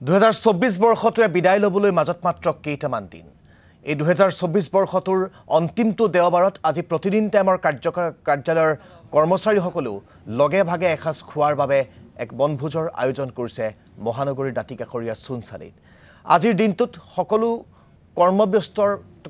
2024 বৰ্ষটোৱে বিদায় ল'বলৈ মাজত মাত্ৰ কেইটামান দিন। এই 2024 বৰ্ষটোৰ অন্তিমটো দেওবাৰত আজি প্ৰতিদিন টাইমৰ কাৰ্যালয়ৰ কৰ্মচাৰীসকলেও লগে ভাগে এসাঁজ খোৱাৰ বাবে এক বনভোজৰ আয়োজন কৰিছে মহানগৰীৰ দাঁতিকাষৰীয়া সোণচালিত। আজিৰ দিনটোত সকলো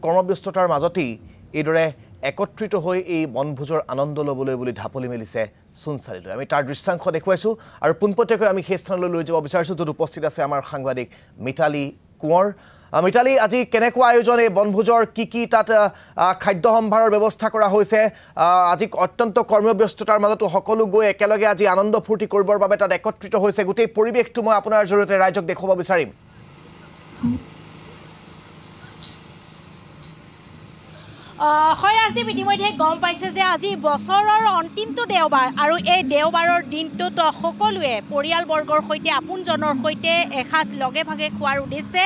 কৰ্মব্যস্ততাৰ মাজতেই এইদৰে একত্ৰিত হৈ এই বনভোজৰ আনন্দ ল'বলৈ বুলি ঢাপলি মেলিছে সোণচালিলৈ। আমি তাৰ দৃশ্যাংশ দেখুৱাইছোঁ আৰু পোনপটীয়াকৈ আমি সেই স্থানলৈ লৈ যাব বিচাৰিছোঁ য'ত উপস্থিত আছে আমাৰ সাংবাদিক মিতালী কোঁৱৰ। মিতালী, আজি কেনেকুৱা আয়োজন এই বনভোজৰ, কি তাত খাদ্য সম্ভাৰৰ ব্যৱস্থা কৰা হৈছে? আজি অত্যন্ত কৰ্মব্যস্ততাৰ মাজতো সকলো গৈ একেলগে আজি আনন্দ ফূৰ্তি কৰিবৰ বাবে তাত একত্ৰিত হৈছে। গোটেই পৰিৱেশটো মই আপোনাৰ জৰিয়তে ৰাইজক দেখুৱাব বিচাৰিম। হয় ৰাজদীপ, ইতিমধ্যে গম পাইছে যে আজি বছৰৰ অন্তিমটো দেওবাৰ আৰু এই দেওবাৰৰ দিনটোত সকলোৱে পৰিয়ালবৰ্গৰ সৈতে আপোনজনৰ সৈতে এসাঁজ লগে ভাগে খোৱাৰ উদ্দেশ্যে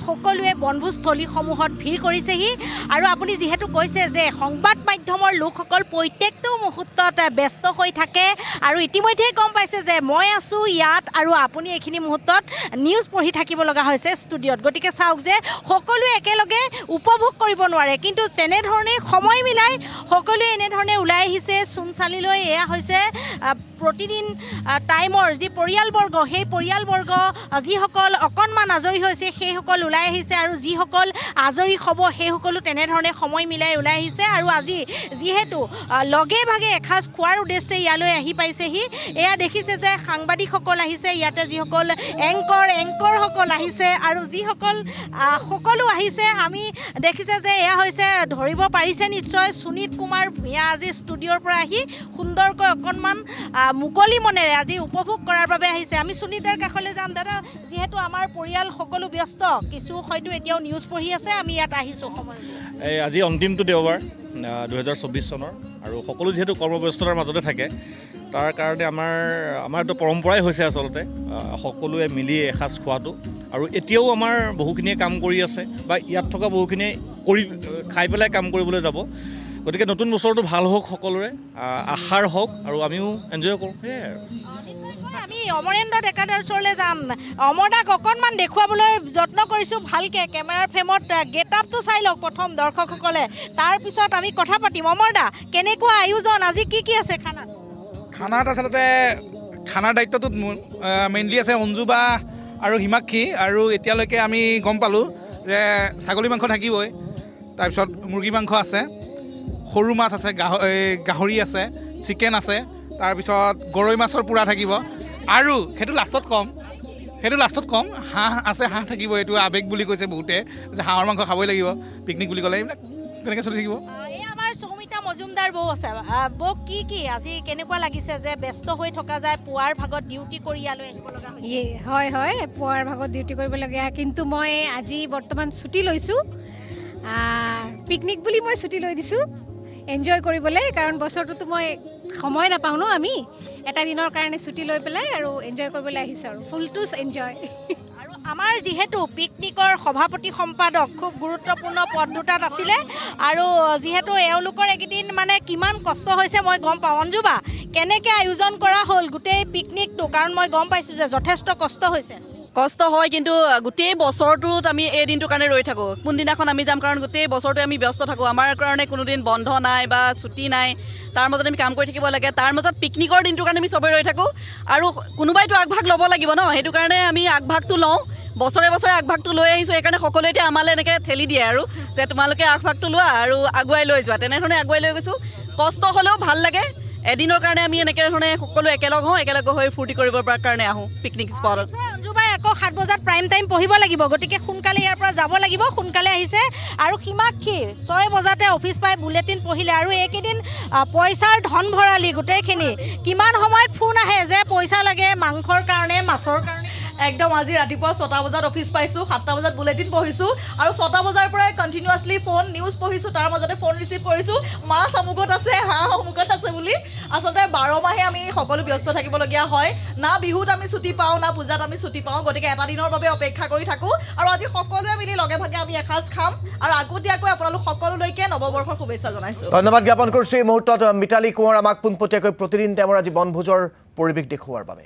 সকলোৱে বনভোজস্থলীসমূহত ভিৰ কৰিছেহি। আৰু আপুনি যিহেতু কৈছে যে সংবাদ মাধ্যমৰ লোকসকল প্ৰত্যেকটো মুহূৰ্তত ব্যস্ত হৈ থাকে আৰু ইতিমধ্যে গম পাইছে যে মই আছোঁ ইয়াত আৰু আপুনি এইখিনি মুহূৰ্তত নিউজ পঢ়ি থাকিব লগা হৈছে ষ্টুডিঅ'ত। গতিকে চাওক যে সকলোৱে একেলগে উপভোগ কৰিব নোৱাৰে, কিন্তু তেনেধৰণে সময় মিলাই সকলোৱে এনেধৰণে ওলাই আহিছে সোণচালিলৈ। এয়া হৈছে প্ৰতিদিন টাইমৰ যি পৰিয়ালবৰ্গ, সেই পৰিয়ালবৰ্গ যিসকল অকণমান আজৰি হৈছে সেইসকল ওলাই আহিছে আৰু যিসকল আজৰি হ'ব সেইসকলো তেনেধৰণে সময় মিলাই ওলাই আহিছে। আৰু আজি যিহেতু লগে ভাগে এসাঁজ খোৱাৰ উদ্দেশ্যে ইয়ালৈ আহি পাইছেহি, এয়া দেখিছে যে সাংবাদিকসকল আহিছে, ইয়াতে যিসকল এংকৰসকল আহিছে আৰু যিসকল সকলো আহিছে। আমি দেখিছে যে এয়া হৈছে, ধৰিব পাৰিছে নিশ্চয়, সুনীত কুমাৰ ভূঞা আজি ষ্টুডিঅ'ৰ পৰা আহি সুন্দৰকৈ অকণমান মুকলি মনেৰে আজি উপভোগ কৰাৰ বাবে আহিছে। আমি সুনীতৰ কাষলৈ যাম। দাদা, যিহেতু আমাৰ পৰিয়াল সকলো ব্যস্ত, কিছু হয়তো এতিয়াও নিউজ পঢ়ি আছে, আমি ইয়াত আহিছোঁ সময়। আজি অন্তিমটো দেওবাৰ 2024 চনৰ, আৰু সকলো যিহেতু কৰ্মব্যস্ততাৰ মাজতে থাকে, তাৰ কাৰণে আমাৰ এইটো পৰম্পৰাই হৈছে আচলতে সকলোৱে মিলি এসাঁজ খোৱাটো। আৰু এতিয়াও আমাৰ বহুখিনিয়ে কাম কৰি আছে বা ইয়াত থকা বহুখিনিয়ে খাই পেলাই কাম কৰিবলৈ যাব। গতিকে নতুন বছৰটো ভাল হওক, সকলোৰে আশাৰ হওক আৰু আমিও এনজয় কৰোঁ, সেয়াই আৰু। আমি অমৰেন্দ্ৰ ডেকাদাৰ ওচৰলৈ যাম। অমৰদাক অকণমান দেখুৱাবলৈ যত্ন কৰিছোঁ ভালকৈ। কেমেৰাৰ ফ্ৰেমত গেট আপটো চাই লওক প্ৰথম দৰ্শকসকলে, তাৰপিছত আমি কথা পাতিম। অমৰদা, কেনেকুৱা আয়োজন, আজি কি আছে খানাত? আচলতে খানাৰ দায়িত্বটোত মেইনলি আছে অঞ্জু বা আৰু হিমাক্ষী। আৰু এতিয়ালৈকে আমি গম পালোঁ যে ছাগলী মাংস থাকিবই, তাৰপিছত মুৰ্গী মাংস আছে, সৰু মাছ আছে, গাহৰি আছে, চিকেন আছে, তাৰপিছত গৰৈ মাছৰ পোৰা থাকিব, আৰু সেইটো লাষ্টত কম হাঁহ আছে, হাঁহ থাকিব। এইটো আৱেগ বুলি কৈছে বহুতে যে হাঁহৰ মাংস খাবই লাগিব পিকনিক বুলি ক'লে, এইবিলাক তেনেকৈ চলি থাকিব। আমাৰ সৌমিতা মজুমদাৰ বৌ আছে। বৌ, কি আজি কেনেকুৱা লাগিছে যে ব্যস্ত হৈ থকা যায়, পুৱাৰ ভাগত ডিউটি কৰি ইয়ালৈ আহিব লগা হৈছে? হয়, পুৱাৰ ভাগত ডিউটি কৰিবলগীয়া, কিন্তু মই আজি বৰ্তমান ছুটি লৈছোঁ। পিকনিক বুলি মই ছুটি লৈ দিছোঁ এনজয় কৰিবলৈ, কাৰণ বছৰটোতো মই সময় নাপাওঁ ন। আমি এটা দিনৰ কাৰণে ছুটি লৈ পেলাই আৰু এনজয় কৰিবলৈ আহিছোঁ, আৰু ফুল টু এনজয়। আৰু আমাৰ যিহেতু পিকনিকৰ সভাপতি সম্পাদক খুব গুৰুত্বপূৰ্ণ পদ দুটাত আছিলে, আৰু যিহেতু এওঁলোকৰ এইকেইদিন মানে কিমান কষ্ট হৈছে মই গম পাওঁ। অঞ্জুবা, কেনেকৈ আয়োজন কৰা হ'ল গোটেই পিকনিকটো? কাৰণ মই গম পাইছোঁ যে যথেষ্ট কষ্ট হৈছে। কষ্ট হয়, কিন্তু গোটেই বছৰটোত আমি এই দিনটোৰ কাৰণে ৰৈ থাকোঁ, কোনদিনাখন আমি যাম, কাৰণ গোটেই বছৰটো আমি ব্যস্ত থাকোঁ। আমাৰ কাৰণে কোনোদিন বন্ধ নাই বা ছুটি নাই, তাৰ মাজত আমি কাম কৰি থাকিব লাগে। তাৰ মাজত পিকনিকৰ দিনটোৰ কাৰণে আমি চবেই ৰৈ থাকোঁ, আৰু কোনোবাইতো আগভাগ ল'ব লাগিব ন, সেইটো কাৰণে আমি আগভাগটো লওঁ। বছৰে আগভাগটো লৈ আহিছোঁ, সেইকাৰণে সকলোৱে এতিয়া আমালৈ এনেকৈ ঠেলি দিয়ে আৰু যে তোমালোকে আগভাগটো লোৱা আৰু আগুৱাই লৈ যোৱা, তেনেধৰণে আগুৱাই লৈ গৈছোঁ। কষ্ট হ'লেও ভাল লাগে। এদিনৰ কাৰণে আমি এনেকৈ ধৰণে সকলো একেলগ হৈ ফূৰ্তি কৰিবৰ কাৰণে আহোঁ পিকনিক স্পটত। অঞ্জুবাই আকৌ 7 বজাত প্ৰাইম টাইম পঢ়িব লাগিব, গতিকে সোনকালে ইয়াৰ পৰা যাব লাগিব, সোনকালে আহিছে। আৰু হিমাক্ষী 6 বজাতে অফিচ পাই বুলেটিন পঢ়িলে, আৰু এইকেইদিন পইচাৰ ধন ভৰালি গোটেইখিনি। কিমান সময়ত ফোন আহে যে পইচা লাগে মাংসৰ কাৰণে, মাছৰ কাৰণে? একদম আজি ৰাতিপুৱা 6টা বজাত অফিচ পাইছোঁ, 7টা বজাত বুলেটিন পঢ়িছোঁ, আৰু 6টা বজাৰ পৰাই কণ্টিনিউৱাছলি ফোন নিউজ পঢ়িছোঁ, তাৰ মাজতে ফোন ৰিচিভ কৰিছোঁ, মাছ অমুকত আছে, হাঁহ অমুকত আছে বুলি। আচলতে 12 মাহে আমি সকলো ব্যস্ত থাকিবলগীয়া হয়, না বিহুত আমি ছুটি পাওঁ, না পূজাত আমি ছুটি পাওঁ। গতিকে এটা দিনৰ বাবে অপেক্ষা কৰি থাকোঁ, আৰু আজি সকলোৱে মিলি লগে ভাগে আমি এসাঁজ খাম, আৰু আগতীয়াকৈ আপোনালোক সকলোলৈকে নৱবৰ্ষৰ শুভেচ্ছা জনাইছোঁ। ধন্যবাদ জ্ঞাপন কৰিছোঁ এই মুহূৰ্তত মিতালী কোঁৱৰ আমাক পোনপটীয়াকৈ প্ৰতিদিন টাইমৰ আজি বনভোজৰ পৰিৱেশ দেখুওৱাৰ বাবে।